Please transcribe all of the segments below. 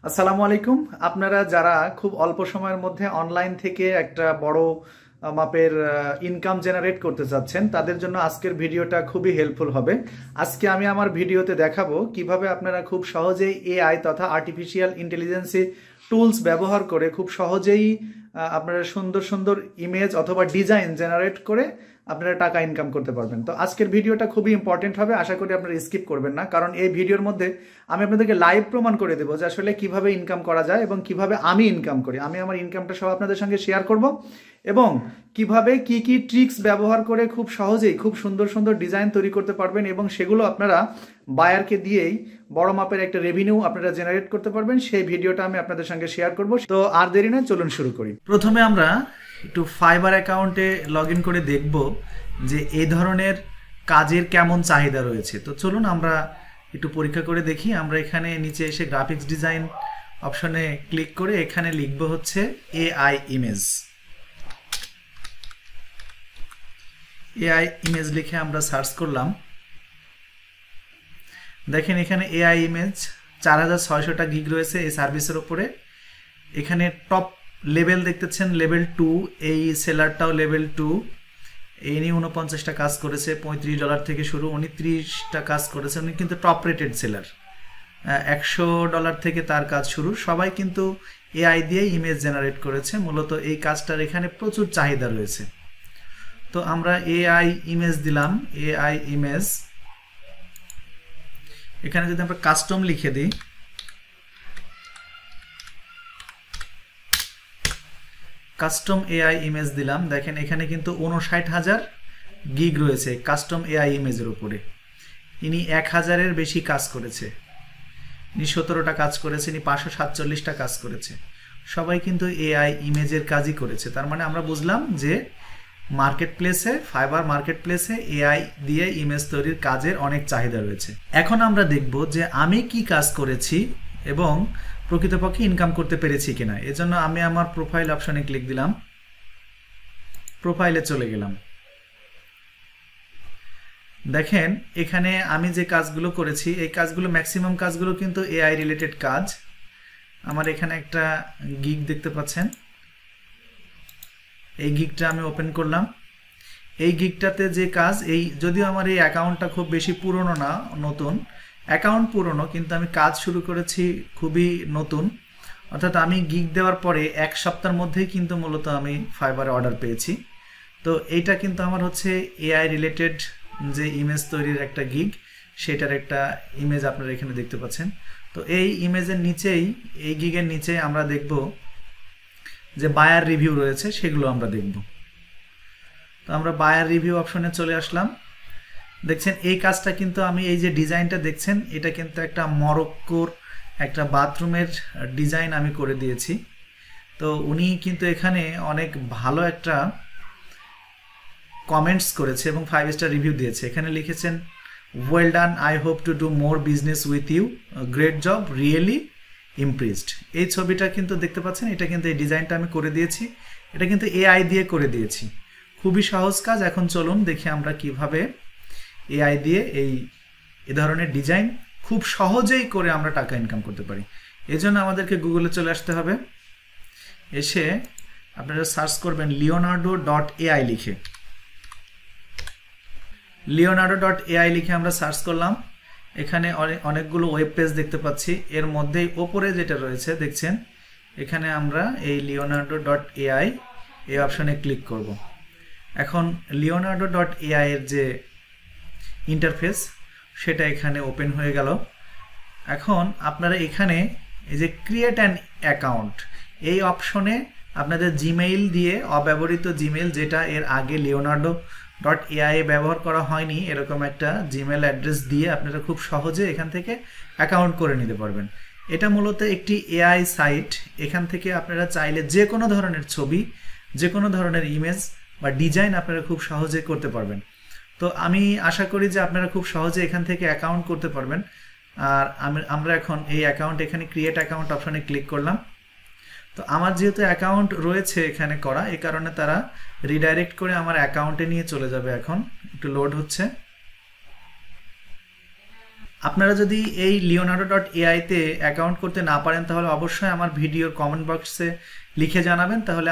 আসসালামু আলাইকুম। আপনারা যারা খুব অল্প সময়ের মধ্যে অনলাইন থেকে একটা বড় মাপের ইনকাম জেনারেট করতে চাচ্ছেন, তাদের জন্য আজকের ভিডিওটা খুবই হেল্পফুল হবে। আজকে আমি আমার ভিডিওতে দেখাবো কিভাবে আপনারা খুব সহজেই এআই তথা আর্টিফিশিয়াল ইন্টেলিজেন্সি টুলস ব্যবহার করে খুব সহজেই আপনারা সুন্দর সুন্দর ইমেজ অথবা ডিজাইন জেনারেট করে আপনারা টাকা ইনকাম করতে পারবেন। তো আজকের ভিডিওটা খুবই ইম্পর্টেন্ট হবে, আশা করি আপনারা স্কিপ করবেন না, কারণ এই ভিডিওর মধ্যে আমি আপনাদেরকে লাইভ প্রমাণ করে দেবো যে আসলে কিভাবে ইনকাম করা যায় এবং কিভাবে আমি ইনকাম করি। আমি আমার ইনকামটা সব আপনাদের সঙ্গে শেয়ার করব এবং কিভাবে কি কি ট্রিক্স ব্যবহার করে খুব সহজেই খুব সুন্দর সুন্দর ডিজাইন তৈরি করতে পারবেন এবং সেগুলো আপনারা বায়ারকে দিয়েই বড় মাপের একটা রেভিনিউ আপনারা জেনারেট করতে পারবেন, সেই ভিডিওটা আমি আপনাদের সঙ্গে শেয়ার করব। তো আর দেরি নয়, চলুন শুরু করি। প্রথমে আমরা একটু ফাইবার অ্যাকাউন্টে লগ ইন করে দেখব যে এই ধরনের কাজের কেমন চাহিদা রয়েছে। তো চলুন আমরা একটু পরীক্ষা করে দেখি। আমরা এখানে নিচে এসে গ্রাফিক্স ডিজাইন অপশনে ক্লিক করে এখানে লিখব হচ্ছে এআই ইমেজ। এআই ইমেজ লিখে আমরা সার্চ করলাম। দেখেন এখানে এআই ইমেজ 4600টা গিগ রয়েছে এই সার্ভিসের উপরে। এখানে টপ লেভেল দেখতেছেন লেভেল 2, এই সেলারটাও লেভেল 2। ইনি 49টা কাজ করেছে, $35 থেকে শুরু, উনি 30টা কাজ করেছে। উনি কিন্তু টপ রেটেড সেলার, $100 থেকে তার কাজ শুরু। সবাই কিন্তু এআই দিয়ে ইমেজ জেনারেট করেছে। মূলত এই কাজটার এখানে প্রচুর চাহিদা রয়েছে। তো আমরা এআই ইমেজ দিলাম, এআই ইমেজ। এখানে যদি আমরা কাস্টম লিখে দিই, কাস্টম এআই ইমেজ দিলাম। দেখেন এখানে কিন্তু 59,000 গিগ রয়েছে কাস্টম এআই ইমেজের উপরে। ইনি 1000-এর বেশি কাজ করেছে, ইনি 17টা কাজ করেছে, ইনি 547টা কাজ করেছে। সবাই কিন্তু এআই ইমেজের কাজই করেছে। তার মানে আমরা বুঝলাম যে মার্কেট প্লেসে, ফাইবার মার্কেট প্লেসে এআই দিয়ে ইমেজ তৈরির কাজের অনেক চাহিদা রয়েছে। এখন আমরা দেখব যে আমি কি কাজ করেছি এবং প্রকৃতপক্ষে ইনকাম করতে পেরেছি কিনা। এজন্য আমি আমার প্রোফাইল অপশনে ক্লিক দিলাম, প্রোফাইলে চলে গেলাম। দেখেন এখানে আমি যে কাজগুলো করেছি, এই কাজগুলো ম্যাক্সিমাম কাজগুলো কিন্তু এআই রিলেটেড কাজ। আমার এখানে একটা গিগ দেখতে পাচ্ছেন, এই গিগটা আমি ওপেন করলাম। এই গিগটাতে যে কাজ, এই যদিও আমার এই অ্যাকাউন্টটা খুব বেশি পুরনো না, নতুন অ্যাকাউন্ট, পুরনো, কিন্তু আমি কাজ শুরু করেছি খুবই নতুন। অর্থাৎ আমি গিগ দেওয়ার পরে 1 সপ্তাহের মধ্যেই কিন্তু মূলত আমি ফাইবারে অর্ডার পেয়েছি। তো এইটা কিন্তু আমার হচ্ছে এআই রিলেটেড যে ইমেজ তৈরির একটা গিগ, সেটার একটা ইমেজ আপনারা এখানে দেখতে পাচ্ছেন। তো এই ইমেজের নিচেই, এই গিগের নিচে আমরা দেখব যে বায়ার রিভিউ রয়েছে, সেগুলো আমরা দেখব। তো আমরা বায়ার রিভিউ অপশনে চলে আসলাম। দেখছেন এই কাজটা কিন্তু আমি, এই যে ডিজাইনটা দেখছেন, এটা কিন্তু একটা মরক্কোর একটা বাথরুমের ডিজাইন আমি করে দিয়েছি। তো উনি কিন্তু এখানে অনেক ভালো একটা কমেন্টস করেছে এবং 5 স্টার রিভিউ দিয়েছে। এখানে লিখেছেন, well done, I hope to do more business with you, great job, really impressed. এই ছবিটা কিন্তু দেখতে পাচ্ছেন, এটা কিন্তু এই ডিজাইনটা আমি করে দিয়েছি। এটা কিন্তু এআই দিয়ে করে দিয়েছি। খুবই সহজ কাজ। এখন চলুন দেখি আমরা কিভাবে এআই দিয়ে এই ধরনের ডিজাইন খুব সহজেই করে আমরা টাকা ইনকাম করতে পারি। এই জন্য আমাদেরকে গুগলে চলে আসতে হবে। এসে আপনারা সার্চ করবেন leonardo.ai লিখে। leonardo.ai লিখে আমরা সার্চ করলাম। এখানে অনেকগুলো ওয়েব পেজ দেখতে পাচ্ছি। এর মধ্যেই ওপরে যেটা রয়েছে দেখছেন, এখানে আমরা এই leonardo.ai এই অপশনে ক্লিক করব। এখন leonardo.ai এর যে ইন্টারফেস, সেটা এখানে ওপেন হয়ে গেল। এখন আপনারা এখানে এই যে ক্রিয়েট অ্যান অ্যাকাউন্ট, এই অপশনে আপনাদের জিমেইল দিয়ে, অব্যবহৃত জিমেইল যেটা এর আগে leonardo.ai ব্যবহার করা হয়নি, এরকম একটা জিমেইল অ্যাড্রেস দিয়ে আপনারা খুব সহজে এখান থেকে অ্যাকাউন্ট করে নিতে পারবেন। এটা মূলত একটি এআই সাইট। এখান থেকে আপনারা চাইলে যে কোনো ধরনের ছবি, যে কোনো ধরনের ইমেজ বা ডিজাইন আপনারা খুব সহজে করতে পারবেন। তো আমি আশা করি যে আপনারা খুব সহজে এখান থেকে অ্যাকাউন্ট করতে পারবেন। আর আমরা এখন এই অ্যাকাউন্ট, এখানে ক্রিয়েট অ্যাকাউন্ট অপশনে ক্লিক করলাম। তো আমার যেহেতু অ্যাকাউন্ট রয়েছে এখানে করা, এই কারণে তারা রিডাইরেক্ট করে আমার অ্যাকাউন্টে নিয়ে চলে যাবে। এখন একটু লোড হচ্ছে। আপনারা যদি এই leonardo.ai তে অ্যাকাউন্ট করতে না পারেন তাহলে অবশ্যই আমার ভিডিওর কমেন্ট বক্সে লিখে জানাবেন, তাহলে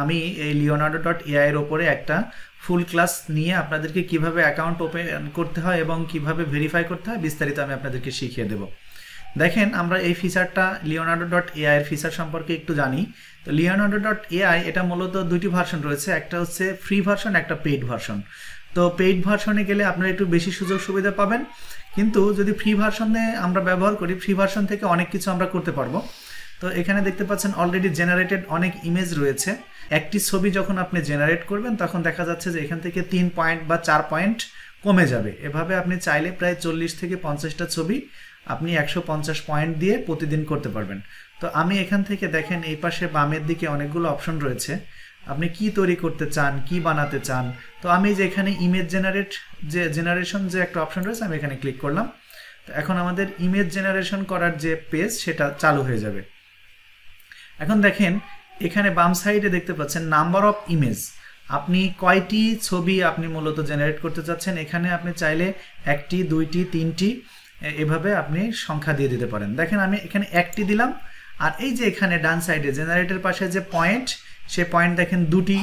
আমি এই leonardo.ai এর উপরে একটা ফুল ক্লাস নিয়ে আপনাদেরকে কিভাবে অ্যাকাউন্ট ওপেন করতে হয় এবং কিভাবে ভেরিফাই করতে হয় বিস্তারিত আমি আপনাদেরকে শিখিয়ে দেব। দেখেন আমরা এই ফিচারটা leonardo.ai এর ফিচার সম্পর্কে একটু জানি। তো leonardo.ai এটা মূলত দুটি ভার্সন রয়েছে, একটা হচ্ছে ফ্রি ভার্সন, একটা পেইড ভার্সন। তো পেইড ভার্সনে গেলে আপনারা একটু বেশি সুযোগ সুবিধা পাবেন, কিন্তু যদি ফ্রি ভার্সনে আমরা ব্যবহার করি ফ্রি ভার্সন থেকে অনেক কিছু আমরা করতে পারবো। তো এখানে দেখতে পাচ্ছেন অলরেডি জেনারেটেড অনেক ইমেজ রয়েছে। একটি ছবি যখন আপনি জেনারেট করবেন তখন দেখা যাচ্ছে যে এখান থেকে 3 পয়েন্ট বা 4 পয়েন্ট কমে যাবে। এভাবে আপনি চাইলে প্রায় 40 থেকে 50টা ছবি আপনি 150 পয়েন্ট দিয়ে প্রতিদিন করতে পারবেন। তো আমি এখান থেকে দেখেন এই পাশে বামের দিকে অনেকগুলো অপশন রয়েছে, আপনি কি তৈরি করতে চান, কি বানাতে চান। তো আমি যে এখানে ইমেজ জেনারেশন যে একটা অপশন রয়েছে আমি এখানে ক্লিক করলাম। তো এখন আমাদের ইমেজ জেনারেশন করার যে পেজ সেটা চালু হয়ে যাবে। এখন দেখেন এখানে বাম সাইডে দেখতে পাচ্ছেন নাম্বার অফ ইমেজ, আপনি কয়টি ছবি আপনি মূলত জেনারেট করতে চাচ্ছেন। এখানে আপনি চাইলে 1টি 2টি 3টি এভাবে আপনি সংখ্যা দিয়ে দিতে পারেন। দেখেন আমি এখানে 1টি দিলাম, আর এই যে এখানে ডান সাইডে জেনারেটের পাশে যে পয়েন্ট, সে পয়েন্ট দেখেন 2টি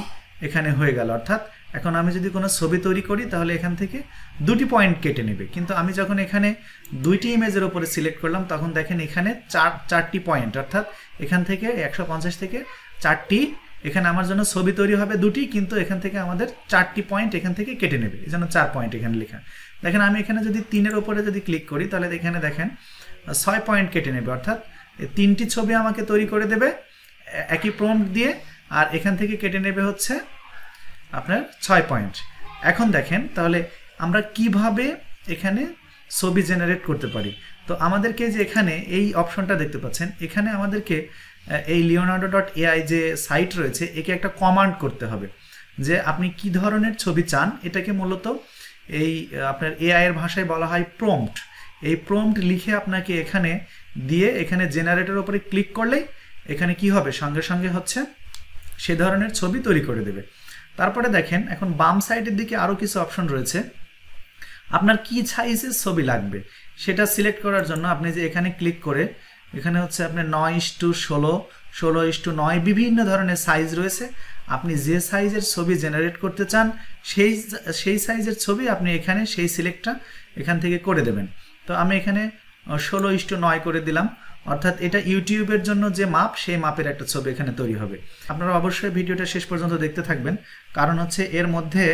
এখানে হয়ে গেল। অর্থাৎ এখন আমি যদি কোনো ছবি তৈরি করি তাহলে এখান থেকে 2টি পয়েন্ট কেটে নেবে, কিন্তু আমি যখন এখানে 2টি ইমেজের উপরে সিলেক্ট করলাম তখন দেখেন এখানে 4টি পয়েন্ট, অর্থাৎ এখান থেকে 150 থেকে 4টি এখানে আমার জন্য ছবি তৈরি হবে 2টি, কিন্তু এখান থেকে আমাদের 4টি পয়েন্ট এখান থেকে কেটে নেবে, এই জন্য 4 পয়েন্ট এখানে লেখা। দেখেন আমি এখানে যদি 3-এর উপরে যদি ক্লিক করি তাহলে এখানে দেখেন 6 পয়েন্ট কেটে নেবে, অর্থাৎ 3টি ছবি আমাকে তৈরি করে দেবে একই প্রম্পট দিয়ে, আর এখান থেকে কেটে নেবে হচ্ছে আপনার 6 পয়েন্ট। এখন দেখেন তাহলে আমরা কিভাবে এখানে ছবি জেনারেট করতে পারি। তো আমাদেরকে যে এখানে এই অপশনটা দেখতে পাচ্ছেন, এখানে আমাদেরকে এই leonardo.ai যে সাইট রয়েছে একে একটা কমান্ড করতে হবে যে আপনি কি ধরনের ছবি চান। এটাকে মূলত এই আপনার এআই এর ভাষায় বলা হয় প্রম্পট। এই প্রম্পট লিখে আপনাকে এখানে দিয়ে এখানে জেনারেটর উপরে ক্লিক করলেই এখানে কি হবে, সঙ্গে সঙ্গে হচ্ছে সে ধরনের ছবি তৈরি করে দেবে। তারপরে দেখেন এখন বাম সাইডের দিকে আরও কিছু অপশন রয়েছে, আপনার কি সাইজের ছবি লাগবে সেটা সিলেক্ট করার জন্য আপনি যে এখানে ক্লিক করে এখানে হচ্ছে আপনার 9:16, 16:9 বিভিন্ন ধরনের সাইজ রয়েছে। আপনি যে সাইজের ছবি জেনারেট করতে চান সেই সাইজের ছবি আপনি এখানে সেই সিলেক্টটা এখান থেকে করে দেবেন। তো আমি এখানে 16:9 করে দিলাম, অর্থাৎ এটা ইউটিউবের জন্য যে মাপ সেই মাপের একটা ছবি এখানে তৈরি হবে। আপনারা অবশ্যই ভিডিওটা শেষ পর্যন্ত দেখতে থাকবেন, কারণ হচ্ছে এর মধ্যে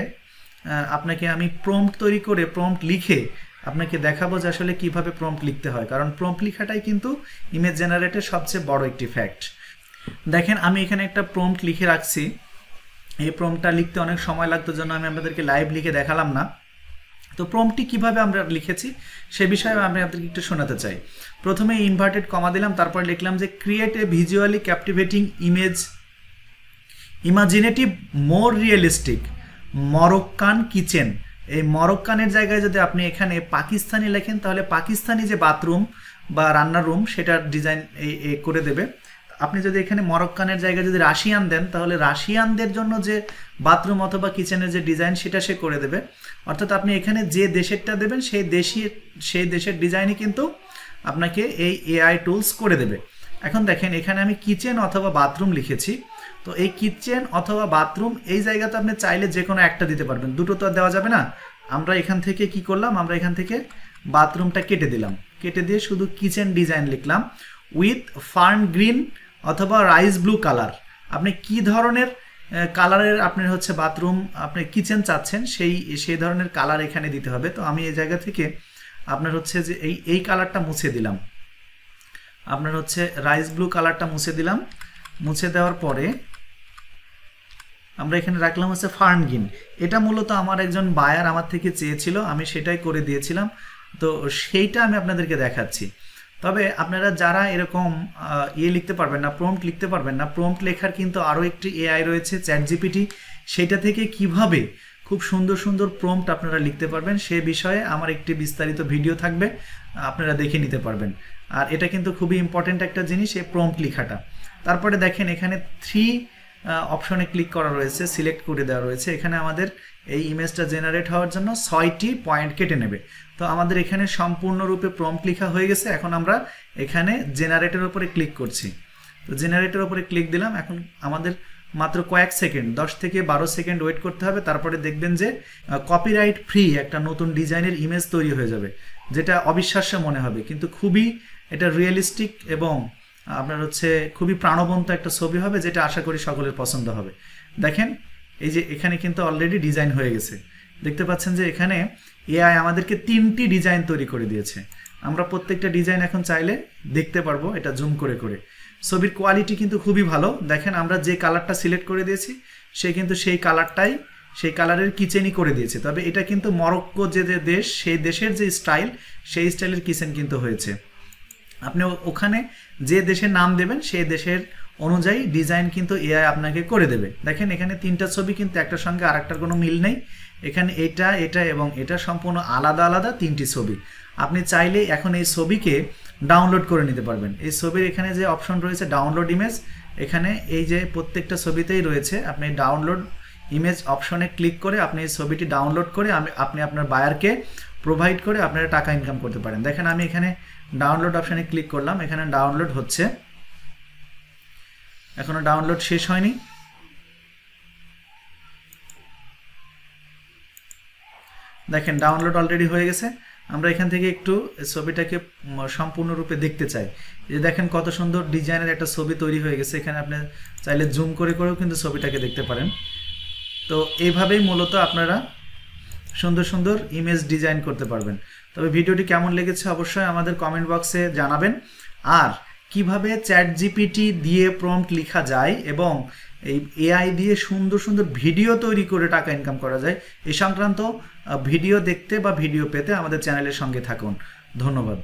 আপনাকে আমি প্রম্পট তৈরি করে প্রম্পট লিখে আপনাকে দেখাবো যে আসলে কিভাবে প্রম্পট লিখতে হয়, কারণ প্রম্পট লেখাটাই কিন্তু ইমেজ জেনারেটের সবচেয়ে বড় একটি ফ্যাক্ট। দেখেন আমি এখানে একটা প্রম্পট লিখে রাখছি, এই প্রম্পটটা লিখতে অনেক সময় লাগতো জন্য আমি আপনাদেরকে লাইভ লিখে দেখালাম না। তো প্রম্পটটি কিভাবে আমরা লিখেছি সে বিষয়ে আমি আপনাদেরকে একটু শোনাতে চাই। প্রথমে ইনভার্টেড কমা দিলাম, তারপর লিখলাম যে create a visually captivating imaginative more realistic Moroccan kitchen. এই মরক্কানের জায়গায় যদি আপনি এখানে পাকিস্তানি লেখেন তাহলে পাকিস্তানি যে বাথরুম বা রান্নার রুম সেটার ডিজাইন করে দেবে। আপনি যদি এখানে মরক্কানের জায়গায় যদি রাশিয়ান দেন তাহলে রাশিয়ানদের জন্য যে বাথরুম অথবা কিচেনের যে ডিজাইন সেটা সে করে দেবে। অর্থাৎ আপনি এখানে যে দেশেরটা দেবেন সেই দেশের ডিজাইনই কিন্তু আপনাকে এই এআই টুলস করে দেবে। এখন দেখেন এখানে আমি কিচেন অথবা বাথরুম লিখেছি, তো এই কিচেন অথবা বাথরুম এই জায়গাতে আপনি চাইলে যে কোনো একটা দিতে পারবেন, দুটো তো আর দেওয়া যাবে না। আমরা এখান থেকে কি করলাম, আমরা এখান থেকে বাথরুমটা কেটে দিলাম, কেটে দিয়ে শুধু কিচেন ডিজাইন লিখলাম উইথ ফার্ন গ্রিন অথবা রাইস ব্লু কালার। আপনি কি ধরনের কালারের আপনার হচ্ছে বাথরুম আপনি কিচেন চাচ্ছেন সেই ধরনের কালার এখানে দিতে হবে। তো আমি এই জায়গা থেকে আপনার হচ্ছে যে এই কালারটা মুছে দিলাম, আপনার হচ্ছে রাইস ব্লু কালারটা মুছে দিলাম। মুছে দেওয়ার পরে আমরা এখানে রাখলাম হচ্ছে ফার্ন গ্রিন। এটা মূলত আমার একজন বায়ার আমার থেকে চেয়েছিল, আমি সেটাই করে দিয়েছিলাম। তো সেইটা আমি আপনাদেরকে দেখাচ্ছি। তবে আপনারা যারা এরকম লিখতে পারবেন না, প্রম্পট লিখতে পারবেন না, প্রম্পট লেখার কিন্তু আরও একটি এআই রয়েছে চ্যাট জিপিটি, সেটা থেকে কিভাবে খুব সুন্দর সুন্দর প্রম্পট আপনারা লিখতে পারবেন সে বিষয়ে আমার একটি বিস্তারিত ভিডিও থাকবে, আপনারা দেখে নিতে পারবেন। আর এটা কিন্তু খুবই ইম্পর্টেন্ট একটা জিনিস এই প্রম্পট লেখাটা। তারপরে দেখেন এখানে 3 অপশনে ক্লিক করা রয়েছে, সিলেক্ট করে দেওয়া রয়েছে। এখানে আমাদের এই ইমেজটা জেনারেট হওয়ার জন্য 6টি পয়েন্ট কেটে নেবে। তো আমাদের এখানে সম্পূর্ণরূপে প্রম্পট লেখা হয়ে গেছে। এখন আমরা এখানে জেনারেটের উপরে ক্লিক করছি। তো জেনারেটের উপরে ক্লিক দিলাম। এখন আমাদের মাত্র কয়েক সেকেন্ড, 10 থেকে 12 সেকেন্ড ওয়েট করতে হবে। তারপরে দেখবেন যে কপিরাইট ফ্রি একটা নতুন ডিজাইনের ইমেজ তৈরি হয়ে যাবে, যেটা অবিশ্বাস্য মনে হবে, কিন্তু খুবই এটা রিয়েলিস্টিক এবং আপনার হচ্ছে খুবই প্রাণবন্ত একটা ছবি হবে, যেটা আশা করি সকলের পছন্দ হবে। দেখেন এই যে এখানে কিন্তু অলরেডি ডিজাইন হয়ে গেছে। দেখতে পাচ্ছেন যে এখানে এআই আমাদেরকে 3টি ডিজাইন তৈরি করে দিয়েছে। আমরা প্রত্যেকটা ডিজাইন এখন চাইলে দেখতে পারবো, এটা জুম করে করে। ছবির কোয়ালিটি কিন্তু খুবই ভালো। দেখেন আমরা যে কালারটা সিলেক্ট করে দিয়েছি সে কিন্তু সেই কালারটাই, সেই কালারের কিচেনই করে দিয়েছে। তবে এটা কিন্তু মরক্কো যে দেশ, সেই দেশের যে স্টাইল, সেই স্টাইলের কিচেন কিন্তু হয়েছে। আপনি ওখানে যে দেশের নাম দেবেন সেই দেশের অনুযায়ী ডিজাইন কিন্তু এআই আপনাকে করে দেবে। দেখেন এখানে 3টা ছবি কিন্তু একটার সঙ্গে আরেকটার কোনো মিল নেই। এখানে এটা, এটা এবং এটা সম্পূর্ণ আলাদা আলাদা 3টি ছবি। আপনি চাইলে এখন এই ছবিকে ডাউনলোড করে নিতে পারবেন। এই ছবির এখানে যে অপশন রয়েছে ডাউনলোড ইমেজ, এখানে এই যে প্রত্যেকটা ছবিতেই রয়েছে। আপনি ডাউনলোড ইমেজ অপশনে ক্লিক করে আপনি এই ছবিটি ডাউনলোড করে আপনি আপনার বায়ারকে প্রোভাইড করে আপনারা টাকা ইনকাম করতে পারেন। দেখেন আমি এখানে ডাউনলোড অপশনে ক্লিক করলাম, এখানে ডাউনলোড হচ্ছে, এখনো ডাউনলোড শেষ হয়নি। দেখেন ডাউনলোড অলরেডি হয়ে গেছে। আমরা এখান থেকে একটু ছবিটাকে সম্পূর্ণরূপে দেখতে চাই। যে দেখেন কত সুন্দর ডিজাইনের একটা ছবি তৈরি হয়ে গেছে। এখানে আপনি চাইলে জুম করে করেও কিন্তু ছবিটাকে দেখতে পারেন। তো এইভাবেই মূলত আপনারা সুন্দর সুন্দর ইমেজ ডিজাইন করতে পারবেন। তবে ভিডিওটি কেমন লেগেছে অবশ্যই আমাদের কমেন্ট বক্সে জানাবেন। আর কিভাবে চ্যাট জিপিটি দিয়ে প্রম্পট লেখা যায় এবং এই এআই দিয়ে সুন্দর সুন্দর ভিডিও তৈরি করে টাকা ইনকাম করা যায়, এই সংক্রান্ত ভিডিও দেখতে বা ভিডিও পেতে আমাদের চ্যানেলের সঙ্গে থাকুন। ধন্যবাদ।